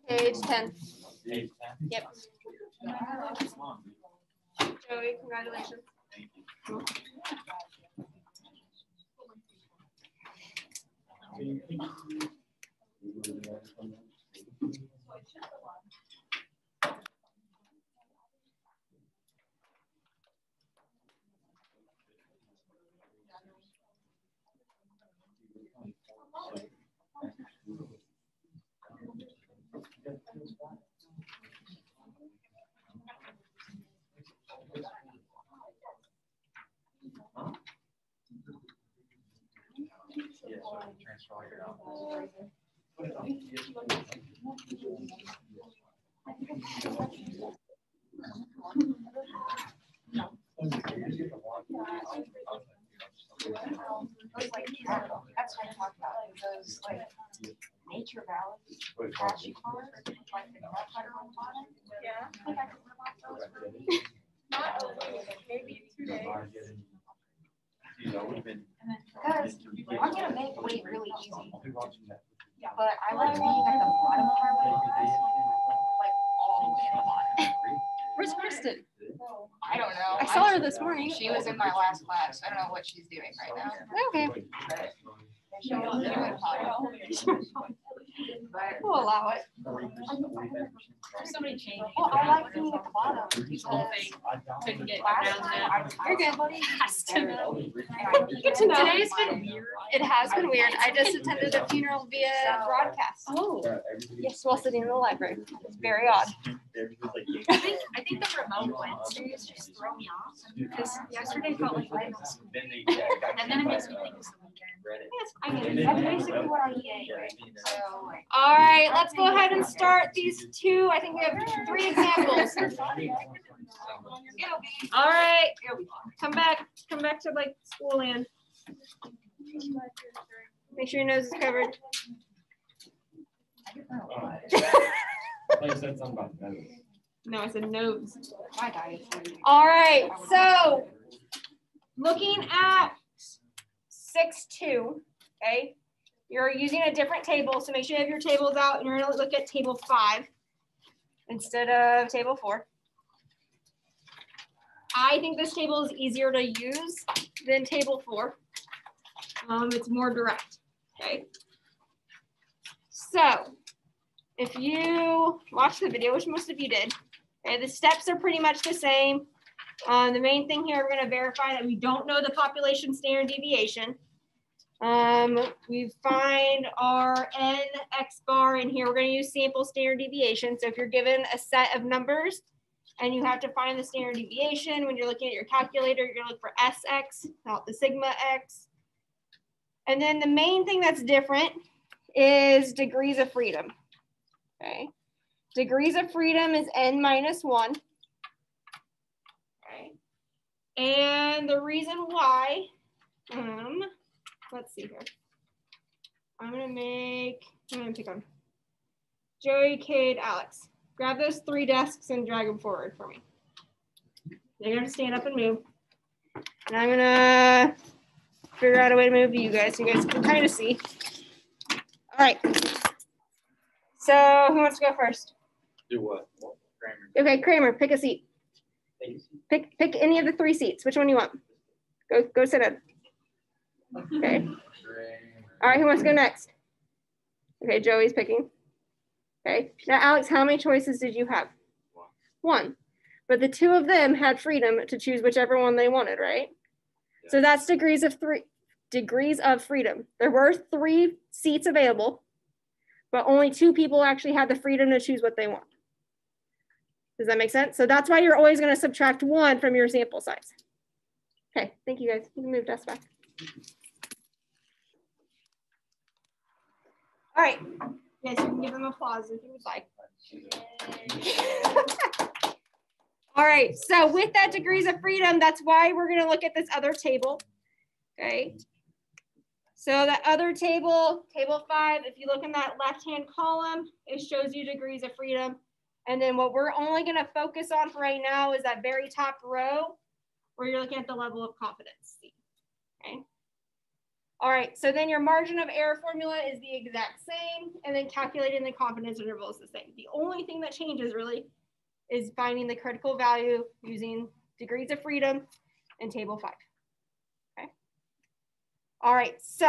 Page 10. Yep. Joey, congratulations. That's what I talked about. Those like nature valleys, trashy cars, like the nut butter on bottom. Yeah. I think I could live off those for Not a week, maybe 2 days. because I'm gonna make weight really easy. But I like being at the bottom of our weight class, like all the way at the bottom. Where's Kristen? I don't know. I saw her this morning. She was in my last class. I don't know what she's doing right now. Okay. She was doing fine. But We'll allow it. Somebody changed. well, I like being at the bottom because Couldn't get last around time that. You're good, buddy. Has to know. Good to know. Today's been weird. It has been weird. I just attended a funeral via broadcast. Oh. Yes, while sitting in the library. It's very odd. I think the remote Wednesdays just throw me off because yesterday felt like Wednesday. And then it makes me think it's the weekend. I mean, that's basically what I eat anyway. So like. All right, let's go ahead and start these two. I think we have 3 examples. All right, come back to like school land. Make sure your nose is covered. I said something about nose. No, I said nose. My diet's really. All right, so looking at 6.2, okay, you're using a different table, so make sure you have your tables out, and you're gonna look at table 5 instead of table 4. I think this table is easier to use than table 4. It's more direct, okay? So if you watch the video, which most of you did, okay, the steps are pretty much the same. The main thing here, we're going to verify that we don't know the population standard deviation. We find our n, x bar, and here we're going to use sample standard deviation. So if you're given a set of numbers and you have to find the standard deviation, when you're looking at your calculator, you're going to look for SX, not the sigma x. And then the main thing that's different is degrees of freedom. Okay, degrees of freedom is n minus 1. Okay, and the reason why, let's see here. I'm gonna pick on Joey, Cade, Alex. Grab those 3 desks and drag them forward for me. They're gonna stand up and move. And I'm gonna figure out a way to move you guys so you guys can kind of see. All right. So who wants to go first? Do what? Kramer. Okay, Kramer, pick a seat. Pick any of the 3 seats. Which one you want? Go sit in. Okay. All right, who wants to go next? Okay, Joey's picking. Okay. Now, Alex, how many choices did you have? 1. But the 2 of them had freedom to choose whichever one they wanted, right? Yeah. So that's degrees of freedom. There were 3 seats available, but only 2 people actually had the freedom to choose what they want. Does that make sense? So that's why you're always going to subtract 1 from your sample size. Okay, thank you guys. You can move desks back. All right. Yes, you can give them applause if you would like. All right, so with that degrees of freedom, that's why we're gonna look at this other table, okay? So that other table, table 5, if you look in that left-hand column, it shows you degrees of freedom. And then what we're only gonna focus on for right now is that very top row where you're looking at the level of confidence, okay? All right, so then your margin of error formula is the exact same, and then calculating the confidence interval is the same. The only thing that changes really is finding the critical value using degrees of freedom in table 5, okay? All right, so